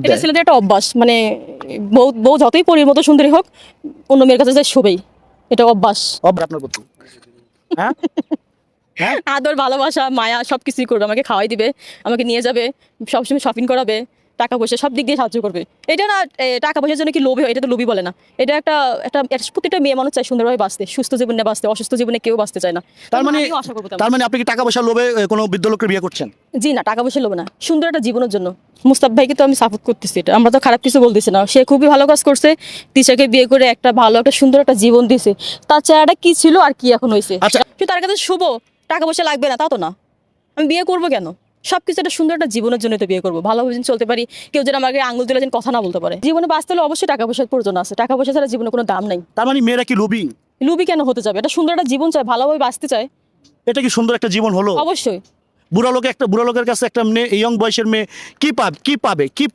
এটা ছেলেদের একটা অভ্যাস, মানে বউ বউ যতই পরীর মতো সুন্দরী হোক, অন্য মেয়ের কাছে যায় শোবেই, এটা অভ্যাস। আপনার প্রতি হ্যাঁ আদর, ভালোবাসা, মায়া সবকিছুই করবে, আমাকে খাওয়াই দিবে, আমাকে নিয়ে যাবে, সবসময় শপিং করাবে, টাকা পয়সা সব দিক দিয়ে সাহায্য করবে। এটা না টাকা পয়সার জন্য কি লোভী হয়, এটা তো লোভী বলে না। এটা একটা একটা প্রত্যেকটা মেয়ে মানুষ চায় সুন্দরভাবে বাঁচতে, সুস্থ জীবনে বাঁচতে, অসুস্থ জীবনে কেউ বাঁচতে চায় না। তার মানে আমিও আশা করবো তেমন। তার মানে আপনি কি টাকা পয়সা লোভে কোনো বৃদ্ধ লোকের বিয়ে করছেন? জি না, টাকা পয়সা লোভে না, সুন্দর একটা জীবনের জন্য। মুস্তাফ ভাইকে তো আমি সাপোর্ট করতেছি, এটা আমরা তো খারাপ কিছু বলতেছি না। সে খুবই ভালো কাজ করছে, তিশাকে বিয়ে করে একটা ভালো একটা সুন্দর একটা জীবন দিয়েছে। তার চেহারাটা কি ছিল আর কি এখন হয়েছে, আচ্ছা। তার কাছে শুভ, টাকা পয়সা লাগবে না তা তো না। আমি বিয়ে করবো কেন? সবকিছু একটা সুন্দর একটা জীবনের জন্য তো বিয়ে করবো, ভালোভাবে যেন চলতে পারি, কেউ যেন আমাকে আঙুল তুলে যেন কথা না বলতে পারে। জীবনে বাঁচতে হলে অবশ্যই টাকা পয়সার প্রয়োজন আছে, টাকা পয়সা ছাড়া জীবনে কোনো দাম নাই। তার মানে মেয়েরা কি লোভী? লুবি কেন হতে যাবে? এটা সুন্দর একটা জীবন চায়, ভালোভাবে বাঁচতে চায়, এটা কি সুন্দর একটা জীবন হলো? অবশ্যই। বুড়া লোকের কাছে একটা মেয়ে, ইয়ং বয়সের মেয়ে কি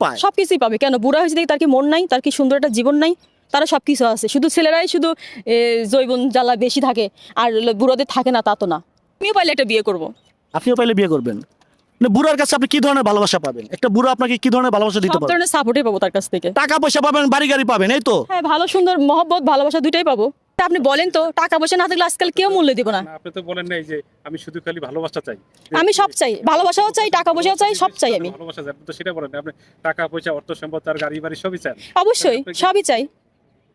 পায়? সবকিছুই পাবে। কেন বুড়া হয়েছে দেখি তার কি মন নাই, তার কি সুন্দর একটা জীবন নাই? তারা সব কিছু আছে, শুধু ছেলেরাই শুধু জৈবন জ্বালা বেশি থাকে আর বুড়োদের থাকে না তা তো না। আমিও পাইলে একটা বিয়ে করবো। আপনিও পাইলে বিয়ে করবেন? মানে বুড়ার কাছে আপনি কি ধরনের ভালোবাসা পাবেন? একটা বুড়া আপনাকে কি ধরনের ভালোবাসা দিতে সব পারবে? ধরনের সাপোর্টই পাবো তার কাছ থেকে। টাকা পয়সা পাবেন, বাড়ি গাড়ি পাবেন, এই তো? হ্যাঁ, ভালো সুন্দর মহব্বত ভালোবাসা দুইটাই পাবো। তা আপনি বলেন তো, টাকা পয়সা না থাকলে আজকাল কেউ মূল্য দিব না। না, আপনি তো বলেন নাই যে আমি শুধু খালি ভালোবাসা চাই। আমি সব চাই, ভালোবাসাও চাই, টাকা পয়সাও চাই, সব চাই আমি। ভালোবাসা চাই, আপনি তো সেটা বলেন না। আপনি টাকা পয়সা, অর্থ সম্পদ, আর গাড়ি বাড়ি সবই চান। অবশ্যই সবই চাই,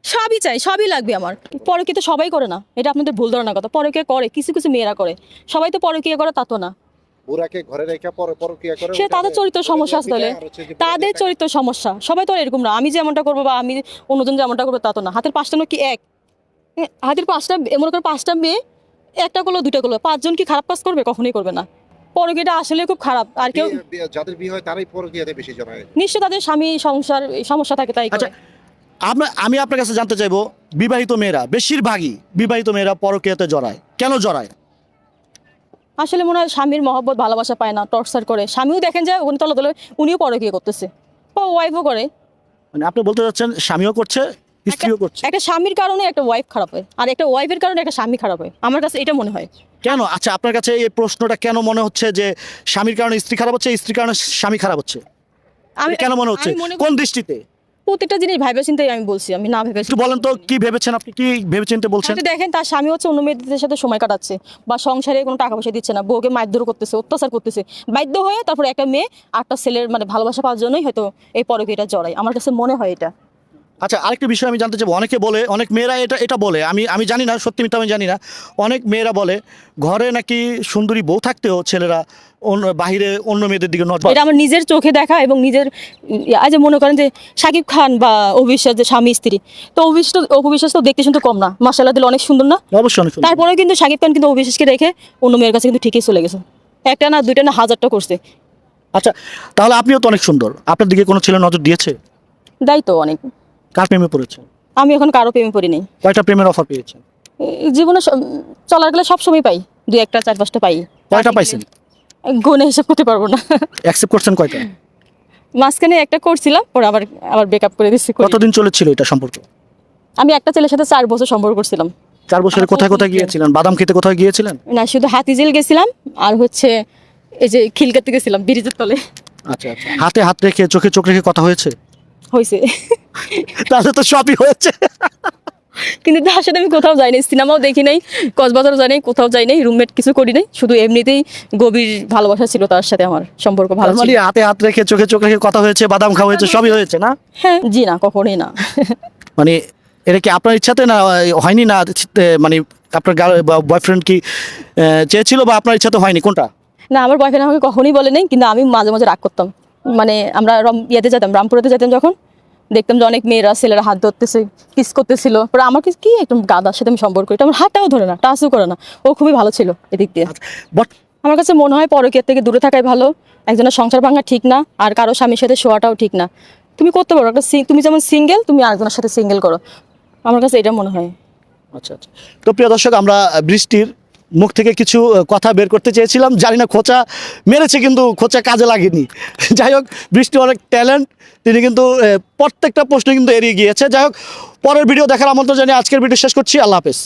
সবই চাই, সবই লাগবে আমার। পরকীয়া তো সবাই করে না, এটা আপনাদের ভুল ধারণার কথা। পরকীয়া করে কিছু কিছু মেয়েরা করে, সবাই তো পরকীয়া করে তা তো না। বুড়াকে ঘরে রেখে পরকিয়া করে, সে তাদের চরিত্র সমস্যা আসলে, তাদের চরিত্র সমস্যা। সবাই তো আর এরকম না, আমি যেমনটা করবো বা আমি অন্যজন যেমনটা করবো তা তো না। হাতের পাঁচটা কি এক? হাতের পাঁচটা, মনে করো পাঁচটা মেয়ে, একটা করলো দুটা করলো, পাঁচজন কি খারাপ কাজ করবে? কখনোই করবে না। পরকীয়াটা আসলে খুব খারাপ। আর কেউ যাদের বিয়ে হয় তারাই পরকিয়াতে বেশি জড়ায়। নিশ্চয় তাদের স্বামী সংসার সমস্যা থাকে তাই আচ্ছা, করে। আমি আপনার কাছে জানতে চাইবো, বিবাহিত মেয়েরা, বেশিরভাগই বিবাহিত মেয়েরা পরকীয়াতে জড়ায়, কেন জড়ায়? আসলে মনে হয় স্বামীর মহব্বত ভালোবাসা পায় না, টর্চার করে। স্বামীও দেখেন যায় ওখানে তলে তলে উনিও পরকীয়া করতেছে, বা ওয়াইফও করে। মানে আপনি বলতে চাচ্ছেন স্বামীও করছে, স্ত্রীও করছে? একটা স্বামীর কারণে একটা ওয়াইফ খারাপ হয়, আর একটা ওয়াইফের কারণে একটা স্বামী খারাপ হয়, আমার কাছে এটা মনে হয়। কেন? আচ্ছা, আপনার কাছে এই প্রশ্নটা কেন মনে হচ্ছে যে স্বামীর কারণে স্ত্রী খারাপ হচ্ছে, স্ত্রীর কারণে স্বামী খারাপ হচ্ছে? আমি কেন মনে হচ্ছে? আমি মনে কোন দৃষ্টিতে? প্রত্যেকটা জিনিস ভাইবে চিন্তাই আমি বলছি, আমি না ভেবে একটু বলেন তো, কি ভেবেছেন আপনি, কি ভেবেচিন্তে বলছেন? হয়তো দেখেন তার স্বামী হচ্ছে অন্য মেয়েদের সাথে সময় কাটাচ্ছে, বা সংসারে কোনো টাকা পয়সা দিচ্ছে না, বউকে মারধর করতেছে, অত্যাচার করতেছে, বাধ্য হয়ে তারপরে একটা মেয়ে আটটা ছেলের মানে ভালোবাসা পাওয়ার জন্যই হয়তো এই পরকীয়াটা জড়ায়, আমার কাছে মনে হয় এটা। আচ্ছা, আরেকটা বিষয় আমি জানতে চাইবো। অনেকে বলে, অনেক মেয়েরা এটা বলে, আমি জানি না সত্যি মিথ্যা আমি জানি না, অনেক মেয়েরা বলে ঘরে নাকি সুন্দরী বউ থাকতেও ছেলেরা বাহিরে অন্য মেয়েদের দিকে নজর। এটা আমার নিজের চোখে দেখা এবং নিজের আজ মনে করেন যে শাকিব খান বা অভিশ্বাস যে স্বামী স্ত্রী, তো অভিশ্বাস তো দেখতে শুনতে কম না, মাশাআল্লাহ দিলে অনেক সুন্দর না? অবশ্যই অনেক সুন্দর। তারপরেও কিন্তু শাকিব খান কিন্তু অভিশ্বাসকে রেখে অন্য মেয়ের কাছে কিন্তু ঠিকই চলে গেছে, একটা না দুইটা না হাজারটা করছে। আচ্ছা, তাহলে আপনিও তো অনেক সুন্দর, আপনার দিকে কোনো ছেলে নজর দিয়েছে? দায়িত্ব অনেক। কার প্রেমে পড়েছেন? আমি এখন কারো প্রেমে পড়ি নাই। কয়টা প্রেমের অফার পেয়েছেন? জীবনে চলার গেলে সবসময় পাই, দুই একটা চার পাঁচটা পাই। কয়টা পাইছেন? গুণে হিসাব করতে পারবো না। অ্যাকসেপ্ট করছেন কয়টা? মাঝখানে একটা করছিলাম, পরে আবার ব্রেকআপ করে দিচ্ছি। কতদিন চলেছিল এটা সম্পর্ক? আমি একটা ছেলের সাথে 4 বছর সম্পর্ক করছিলাম। 4 বছরে কোথায় কোথায় গিয়েছিলেন? বাদাম খেতে কোথায় গিয়েছিলেন? না, শুধু হাতিঝিল গেছিলাম, আর হচ্ছে এই যে খিলগাতে গেছিলাম ব্রিজের তলে। আচ্ছা আচ্ছা, হাতে হাত রেখে চোখে চোখ রেখে কথা হয়েছে? হয়েছে, তাহলে তো সবই হয়েছে। কিন্তু তার সাথে আমি কোথাও যাই নাই, সিনেমাও দেখি নাই, কক্সবাজারও যাই নাই, কোথাও যাই নাই, রুমমেট কিছু করি নাই, শুধু এমনিতেই গভীর ভালোবাসা ছিল তার সাথে, আমার সম্পর্ক ভালো তার ছিল। মানে হাতে হাত রেখে চোখে চোখ রেখে কথা হয়েছে, বাদাম খাওয়া হয়েছে, সবই হয়েছে না? হ্যাঁ, জি না, কখনোই না। মানে এটা কি আপনার ইচ্ছাতে না হয়নি, না মানে আপনার বয়ফ্রেন্ড কি চেয়েছিল, বা আপনার ইচ্ছাতে হয়নি, কোনটা? না, আমার বয়ফ্রেন্ড আমাকে কখনোই বলে নাই, কিন্তু আমি মাঝে মাঝে রাগ করতাম। মানে আমরা ইয়েতে যেতাম, রামপুরেতে যেতাম, যখন দেখতাম যে অনেক মেয়েরা ছেলেরা হাত ধরতেছে, কিস করতেছিল, পরে আমাকে কি একদম গাদার সাথে আমি সম্পর্ক করি, আমার হাতটাও ধরে না, টাচও করে না, ও খুবই ভালো ছিল এদিক দিয়ে। বাট আমার কাছে মনে হয় পরকীয়ার থেকে দূরে থাকাই ভালো। একজনের সংসার ভাঙা ঠিক না, আর কারো স্বামীর সাথে শোয়াটাও ঠিক না। তুমি করতে পারো একটা তুমি যেমন সিঙ্গেল, তুমি আরেকজনের সাথে সিঙ্গেল করো, আমার কাছে এটা মনে হয়। আচ্ছা আচ্ছা। তো প্রিয় দর্শক, আমরা বৃষ্টির মুখ থেকে কিছু কথা বের করতে চেয়েছিলাম, জানি না খোঁচা মেরেছে, কিন্তু খোঁচা কাজে লাগেনি। যাই হোক, বৃষ্টি অনেক ট্যালেন্ট, তিনি কিন্তু প্রত্যেকটা প্রশ্ন কিন্তু এড়িয়ে গিয়েছে। যাই হোক, পরের ভিডিও দেখার আমন্ত্রণ জানিয়ে আজকের ভিডিও শেষ করছি। আল্লাহ হাফেজ।